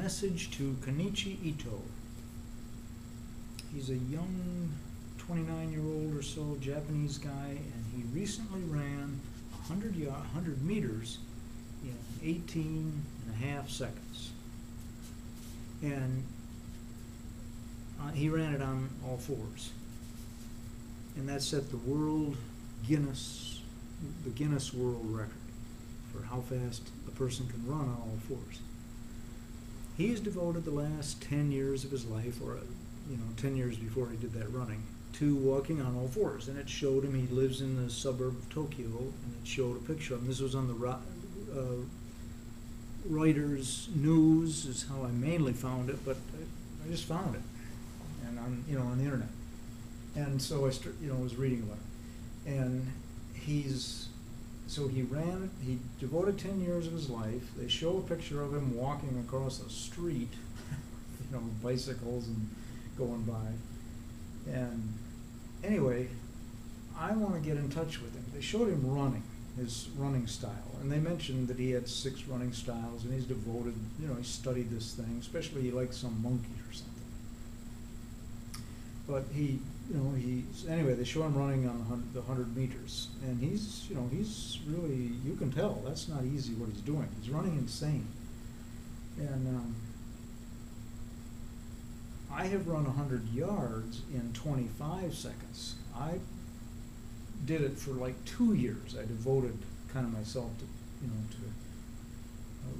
message to Kinichi Ito. He's a young 29-year-old or so Japanese guy, and he recently ran 100 meters in 18 and a half seconds. And he ran it on all fours. And that set the Guinness World Record for how fast a person can run on all fours. He has devoted the last 10 years of his life, or 10 years before he did that running, to walking on all fours. And it showed him, he lives in the suburb of Tokyo, and it showed a picture of him. This was on the Reuters News is how I mainly found it, but I just found it, and on the internet. And so I was reading about it, and he devoted 10 years of his life. They show a picture of him walking across a street, bicycles and going by. And anyway, I want to get in touch with him. They showed him running, his running style, and they mentioned that he had 6 running styles, and he's devoted, he studied this thing, especially he likes some monkey or something. But anyway, they show him running on the 100 meters, and he's really, you can tell, that's not easy what he's doing. He's running insane. And I have run 100 yards in 25 seconds. I did it for like 2 years. I devoted kind of myself to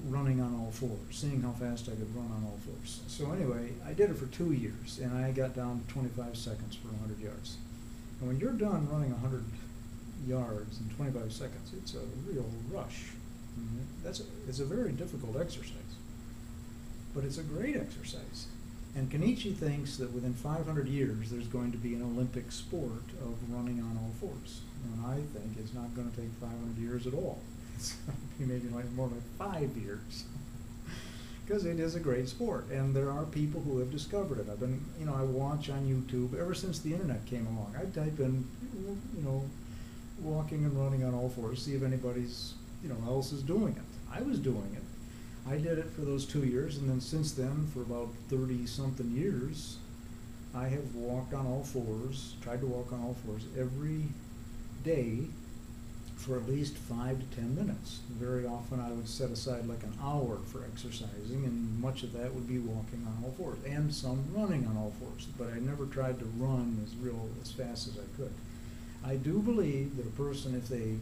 running on all fours, seeing how fast I could run on all fours. So anyway, I did it for 2 years, and I got down to 25 seconds for 100 yards. And when you're done running 100 yards in 25 seconds, it's a real rush. It's a very difficult exercise, but it's a great exercise. And Kinichi thinks that within 500 years, there's going to be an Olympic sport of running on all fours. And I think it's not going to take 500 years at all. It's going to be maybe more like 5 years. Because it is a great sport, and there are people who have discovered it. I watch on YouTube ever since the internet came along. I type in, walking and running on all fours, see if anybody's, else is doing it. I was doing it. I did it for those 2 years, and then since then, for about 30-something years, I have walked on all fours, tried to walk on all fours every day for at least 5 to 10 minutes. Very often I would set aside like an hour for exercising, and much of that would be walking on all fours, and some running on all fours, but I never tried to run as fast as I could. I do believe that a person, if they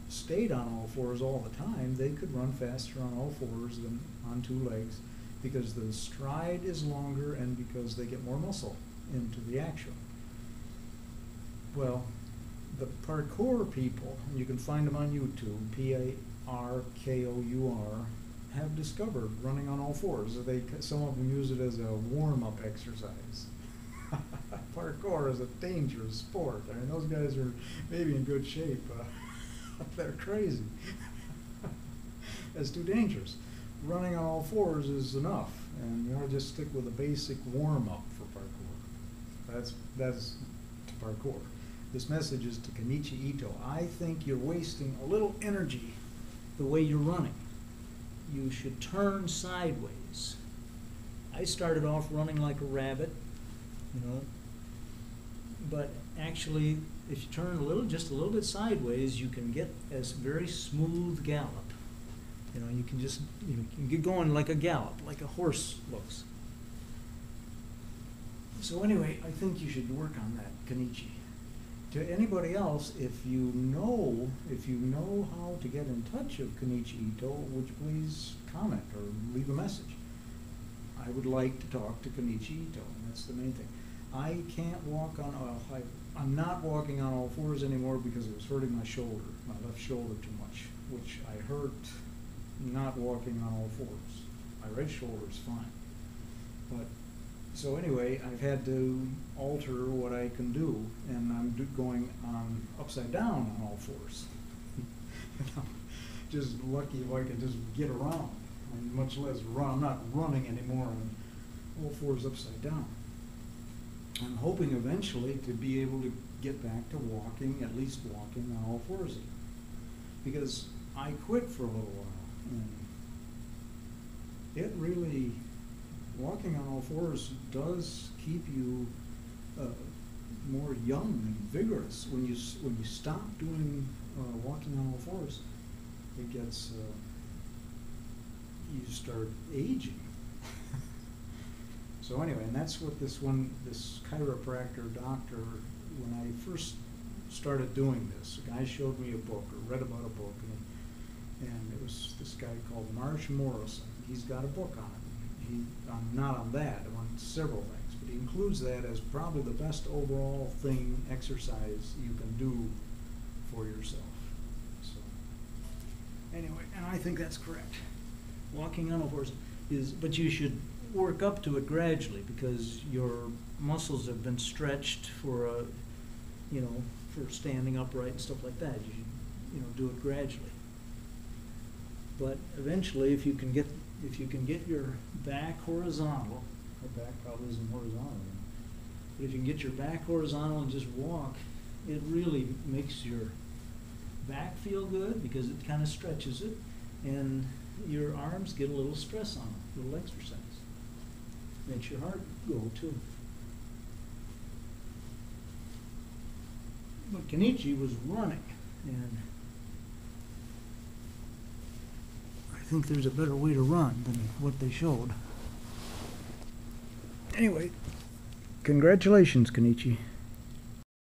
stayed on all fours all the time, they could run faster on all fours than on 2 legs, because the stride is longer and because they get more muscle into the action. Well, the parkour people, and you can find them on YouTube, Parkour, have discovered running on all fours. Some of them use it as a warm-up exercise. Parkour is a dangerous sport. I mean, those guys are maybe in good shape. They're crazy. It's too dangerous. Running on all fours is enough, and you ought to just stick with a basic warm-up for parkour. That's to parkour. This message is to Kinichi Ito. I think you're wasting a little energy the way you're running. You should turn sideways. I started off running like a rabbit, but actually, if you turn just a little bit sideways, you can get a very smooth gallop. You can just, you can get going like a gallop, like a horse looks. So anyway, I think you should work on that, Kinichi. To anybody else, if you know how to get in touch with Kinichi Ito, would you please comment or leave a message? I would like to talk to Kinichi Ito, and that's the main thing. I can't walk on, I'm not walking on all fours anymore because it was hurting my shoulder, my left shoulder too much, which I hurt not walking on all fours. My right shoulder is fine. So anyway, I've had to alter what I can do, and I'm going upside down on all fours. Just lucky if I can just get around, and much less run. I'm not running anymore on all fours upside down. I'm hoping eventually to be able to get back to walking, at least walking on all fours again. Because I quit for a little while, and it really walking on all fours does keep you more young and vigorous. When you stop doing walking on all fours, it gets you start aging. So anyway, and that's what this chiropractor doctor, when I first started doing this, a guy showed me a book or read about a book, and it was this guy called Marsh Morrison. He's got a book on it. Not on that, on several things, but he includes that as probably the best overall exercise you can do for yourself. So anyway, and I think that's correct. Walking on all fours but you should work up to it gradually, because your muscles have been stretched for for standing upright and stuff like that. You should do it gradually. But eventually, if you can get your back horizontal, our back probably isn't horizontal, but if you can get your back horizontal and just walk, it really makes your back feel good, because it kind of stretches it, and your arms get a little stress on them, a little exercise. Makes your heart go too. But Kinichi was running, and I think there's a better way to run than what they showed. Anyway, congratulations, Kinichi.